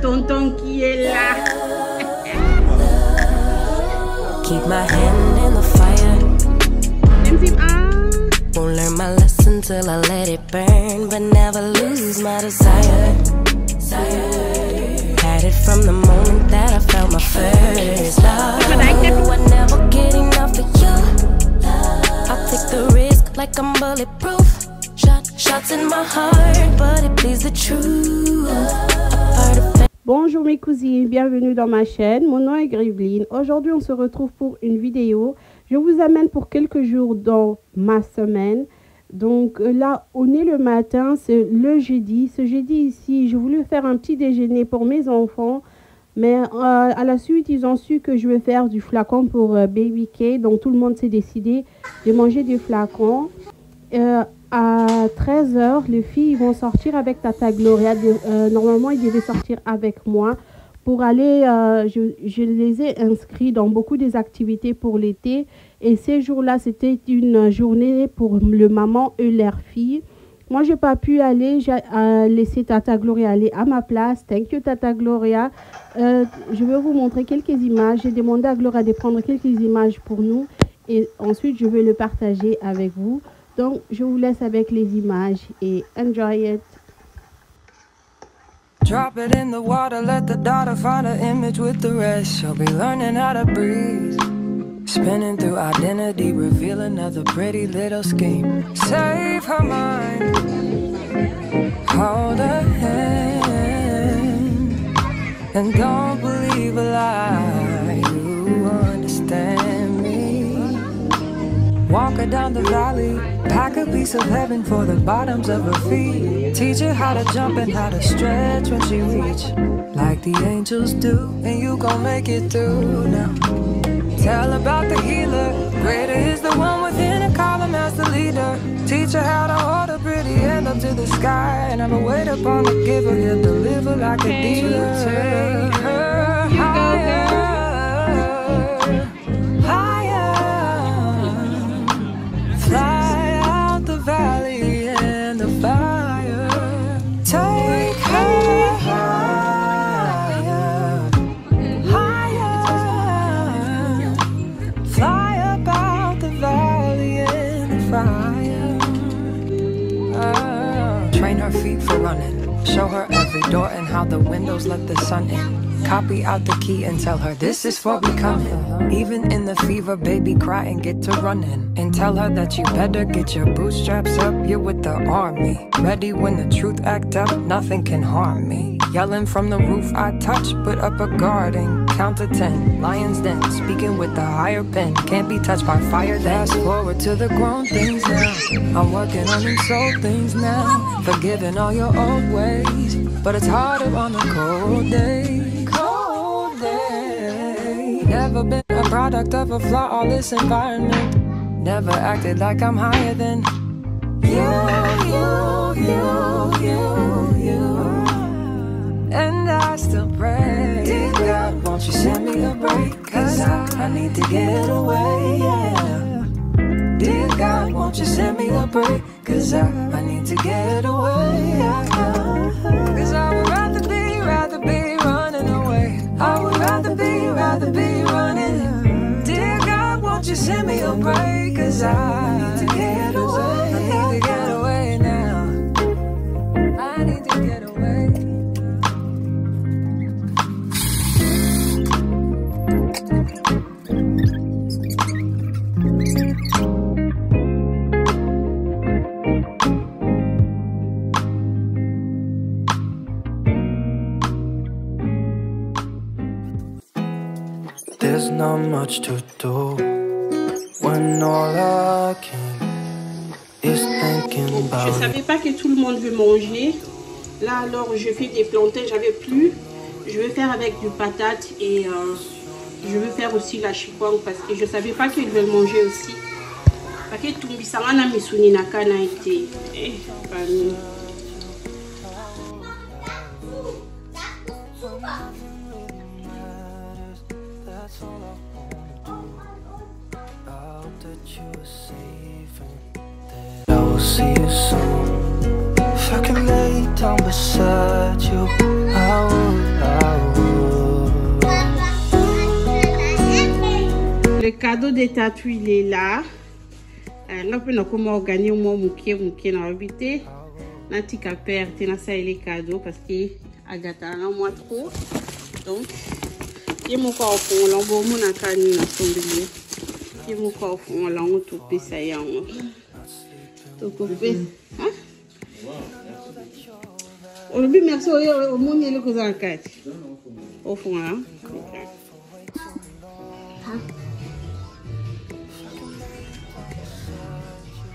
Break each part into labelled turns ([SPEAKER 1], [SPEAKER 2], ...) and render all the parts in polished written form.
[SPEAKER 1] tonton qui est là.
[SPEAKER 2] Keep my hand in the fire. Won't learn my lesson till I let it burn, but never lose my desire. Had it from the moment that I felt my first love. I never get enough of you. I'll take the risk like I'm bulletproof. Shots in my heart, but it please the truth.
[SPEAKER 1] Bonjour mes cousines, bienvenue dans ma chaîne. Mon nom est Griveline. Aujourd'hui, on se retrouve pour une vidéo. Je vous amène pour quelques jours dans ma semaine. Donc là, on est le matin, c'est le jeudi. Ce jeudi ici, j'ai voulu faire un petit déjeuner pour mes enfants. Mais à la suite, ils ont su que je vais faire du flacon pour Baby K. Donc tout le monde s'est décidé de manger du flacon. À 13 h, les filles vont sortir avec Tata Gloria. Normalement, ils devaient sortir avec moi pour aller. Je les ai inscrits dans beaucoup des activités pour l'été. Et ces jours-là, c'était une journée pour le maman et leur fille. Moi, je n'ai pas pu aller. J'ai laissé Tata Gloria aller à ma place. Thank you, Tata Gloria. Je vais vous montrer quelques images. J'ai demandé à Gloria de prendre quelques images pour nous. Et ensuite, je vais le partager avec vous. Donc, je vous laisse avec les images et enjoy it.
[SPEAKER 3] Drop it in the water, let the daughter find her image with the rest. She'll be learning how to breathe. Spinning through identity, reveal another pretty little scheme. Save her mind, hold her hand, and don't believe a lie. You understand me. Walk her down the valley, pack a piece of heaven for the bottoms of her feet. Teach her how to jump and how to stretch when she reach, like the angels do, and you gon' make it through now. Tell about the healer, greater is the one within her, call him as the leader. Teach her how to hold a pretty hand up to the sky, and never wait upon the giver, he'll deliver like a dealer. Take her higher, higher, fly out the valley and the fire. Take her higher, higher, fly about the valley and the fire. Train her feet for running. Show her every door and how the windows let the sun in. Copy out the key and tell her this is for becoming. Even in the fever, baby, cry and get to running. And tell her that you better get your bootstraps up. You're with the army, ready when the truth act up. Nothing can harm me. Yelling from the roof, I touch, put up a guard and count to 10. Lions den, speaking with the higher pen. Can't be touched by fire. Fast forward to the grown things now. I'm working on them soul things now. Forgiving all your old ways, but it's harder on a cold day. Cold day. Never been a product of a flawless environment. Never acted like I'm higher than you. And I still pray, dear God, won't you send me a break? Cause I need to get away, yeah. Dear God, won't you send me a break? Cause I need to get away, yeah. Cause I would rather be running away. I would rather be running. Dear God, won't you send me a break? Cause I need to get away. I need to get away now. I need to get away. There's not much to do when all I can is thinking about.
[SPEAKER 1] Je savais pas que tout le monde veut manger. Là alors je fais des plantains, j'avais plus. Je vais faire avec du patate et je vais faire aussi la chikwang parce que je savais pas qu'ils veulent manger aussi. Parce que tout bisanga na misuni na kana été.
[SPEAKER 3] I will see you soon. If I can lay down beside you, I would.
[SPEAKER 1] cadeau de Tatou, il est là. On peut comment organiser mon mouké dans l'habité. Nati ka perte na ça les cadeaux parce que Agatha na moi trop. Donc, il mon corps fond l'enbo mon akani na sombele. Il mon corps fond l'enbo tout pesa yango. To coupé. Hein? On lui merci au monde le cause en quatre. Au fond là.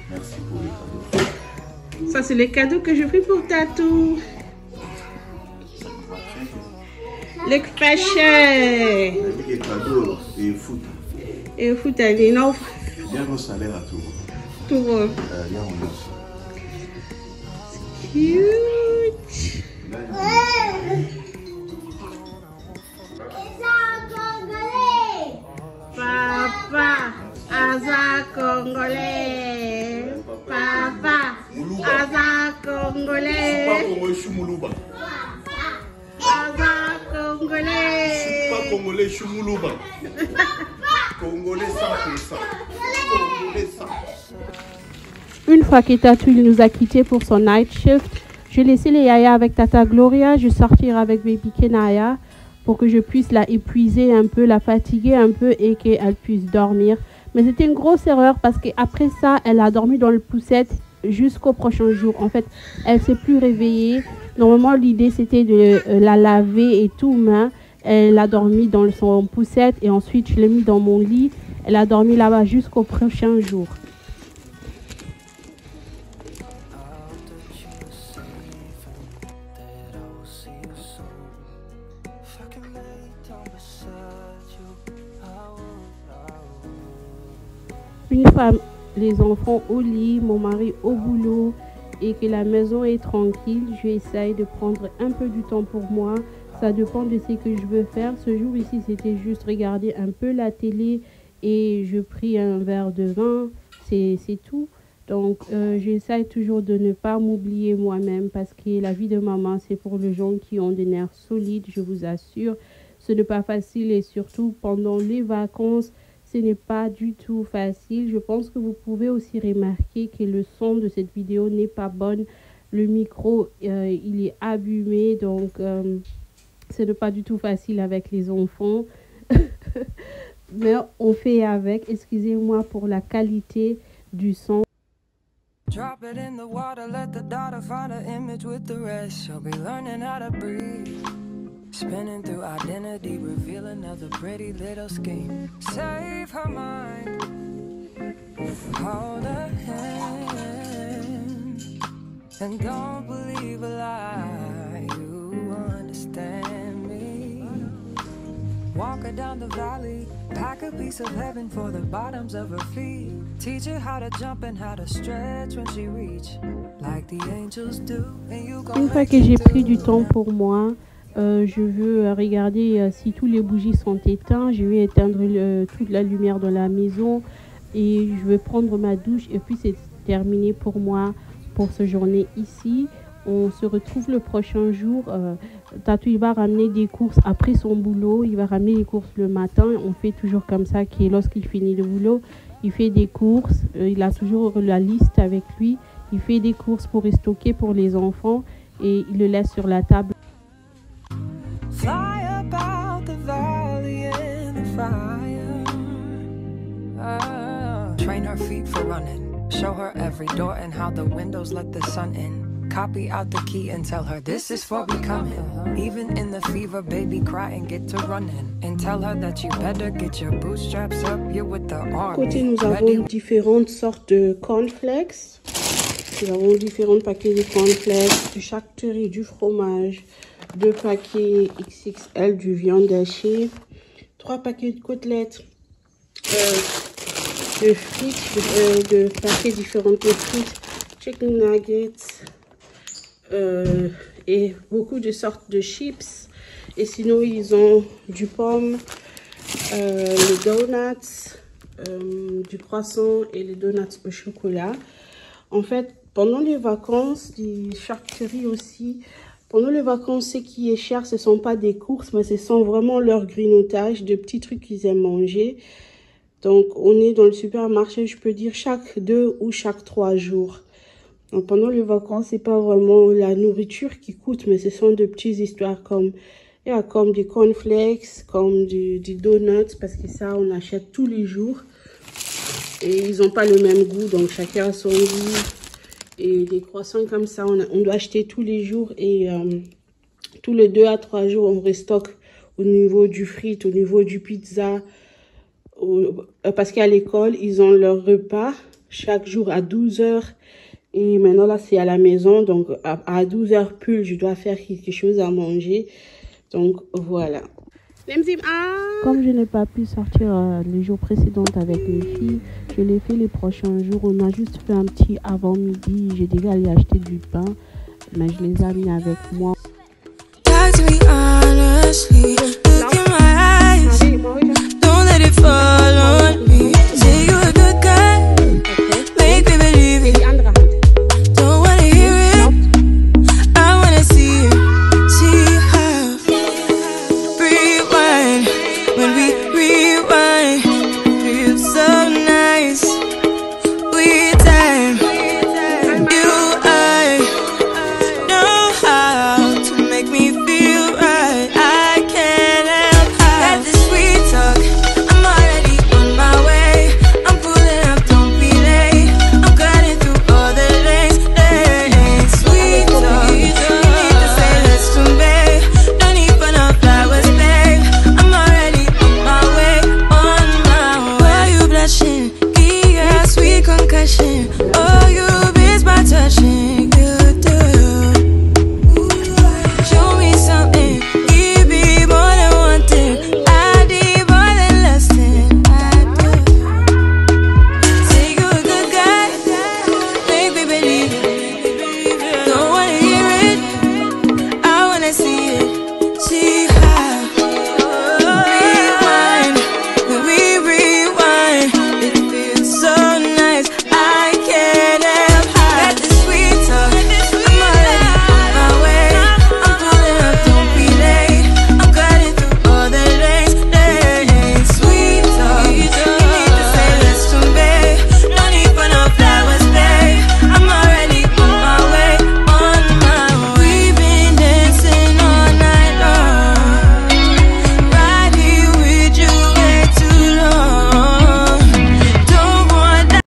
[SPEAKER 4] Merci pour les cadeaux.
[SPEAKER 1] Ça c'est les cadeaux que je pris pour Tatou. Le fashion.
[SPEAKER 4] Les cadeaux et foot.
[SPEAKER 1] Et foot allez non.
[SPEAKER 4] Bien vos salaires à tout.
[SPEAKER 1] Tout bon.
[SPEAKER 4] Bien on lance.
[SPEAKER 1] Cute. Papa, Aza Congolais. Papa, Aza Congolais.
[SPEAKER 4] Pas Congolais, je suis Moulouba.
[SPEAKER 1] Aza Congolais.
[SPEAKER 4] Pas Congolais, je suis Moulouba. Congolais 100%. Congolais 100%.
[SPEAKER 1] Une fois que Tatou nous a quittés pour son night shift, je laissais les Yaya avec Tata Gloria. Je sortirai avec Baby Kenaya pour que je puisse la épuiser un peu, la fatiguer un peu et qu'elle puisse dormir. Mais c'était une grosse erreur parce qu'après ça, elle a dormi dans le poussette jusqu'au prochain jour. En fait, elle ne s'est plus réveillée. Normalement, l'idée, c'était de la laver et tout, mais elle a dormi dans son poussette et ensuite, je l'ai mis dans mon lit. Elle a dormi là-bas jusqu'au prochain jour. Une fois les enfants au lit, mon mari au boulot et que la maison est tranquille, j'essaye de prendre un peu du temps pour moi. Ça dépend de ce que je veux faire. Ce jour ici, c'était juste regarder un peu la télé et je pris un verre de vin. C'est tout. Donc, j'essaye toujours de ne pas m'oublier moi-même parce que la vie de maman, c'est pour les gens qui ont des nerfs solides, je vous assure. Ce n'est pas facile et surtout pendant les vacances, ce n'est pas du tout facile. Je pense que vous pouvez aussi remarquer que le son de cette vidéo n'est pas bon. Le micro, il est abîmé, donc ce n'est pas du tout facile avec les enfants. Mais on fait avec. Excusez-moi pour la qualité du son.
[SPEAKER 3] Drop it in the water, let the daughter find an image with the rest. She'll be learning how to breathe. Spinning through identity, reveal another pretty little scheme. Save her mind, hold her hand, and don't believe a lie. You understand me. Walk her down the valley, pack a piece of heaven for the bottoms of her feet. Teach her how to jump and how to stretch when she reach, like the angels do. And you
[SPEAKER 1] Une fois que j'ai pris du temps pour moi, je veux regarder si tous les bougies sont éteintes. Je vais éteindre toute la lumière de la maison et je vais prendre ma douche et puis c'est terminé pour moi pour cette journée ici. On se retrouve le prochain jour. Tatou il va ramener des courses après son boulot. Il va ramener les courses le matin. On fait toujours comme ça que lorsqu'il finit le boulot, il fait des courses. Il a toujours la liste avec lui. Il fait des courses pour stocker pour les enfants et il le laisse sur la table.
[SPEAKER 3] fly about the valley in the fire. Train her feet for running. Show her every door and how the windows let the sun in. Copy out the key and tell her this is for becoming. Even in the fever, baby, cry and get to running. And tell her that you better get your bootstraps up. You're with the army.
[SPEAKER 1] Côté, nous avons différentes sortes de cornflakes. Nous avons différents paquets de cornflakes, du charcuterie, du fromage, 2 paquets XXL du viande hachée, 3 paquets de côtelettes, de frites, de paquets différents de frites, chicken nuggets, et beaucoup de sortes de chips. Et sinon, ils ont du pomme, les donuts, du croissant et les donuts au chocolat. En fait, pendant les vacances, les charcuteries aussi, pendant les vacances, ce qui est cher, ce ne sont pas des courses, mais ce sont vraiment leur grignotage, de petits trucs qu'ils aiment manger. Donc, on est dans le supermarché, je peux dire, chaque 2 ou chaque 3 jours. Donc, pendant les vacances, c'est pas vraiment la nourriture qui coûte, mais ce sont de petites histoires comme des cornflakes, comme des donuts, parce que ça, on achète tous les jours. Et ils n'ont pas le même goût, donc chacun a son goût. Et des croissants comme ça, on doit acheter tous les jours. Et tous les 2 à 3 jours, on restocke au niveau du frit, au niveau du pizza. Parce qu'à l'école, ils ont leur repas chaque jour à 12 h. Et maintenant, là, c'est à la maison. Donc, à 12 h pile, je dois faire quelque chose à manger. Donc, voilà. Comme je n'ai pas pu sortir les jours précédents avec mes filles, je l'ai fait les prochains jours. On a juste fait un petit avant-midi. J'ai déjà allé acheter du pain, mais je les ai mis avec moi.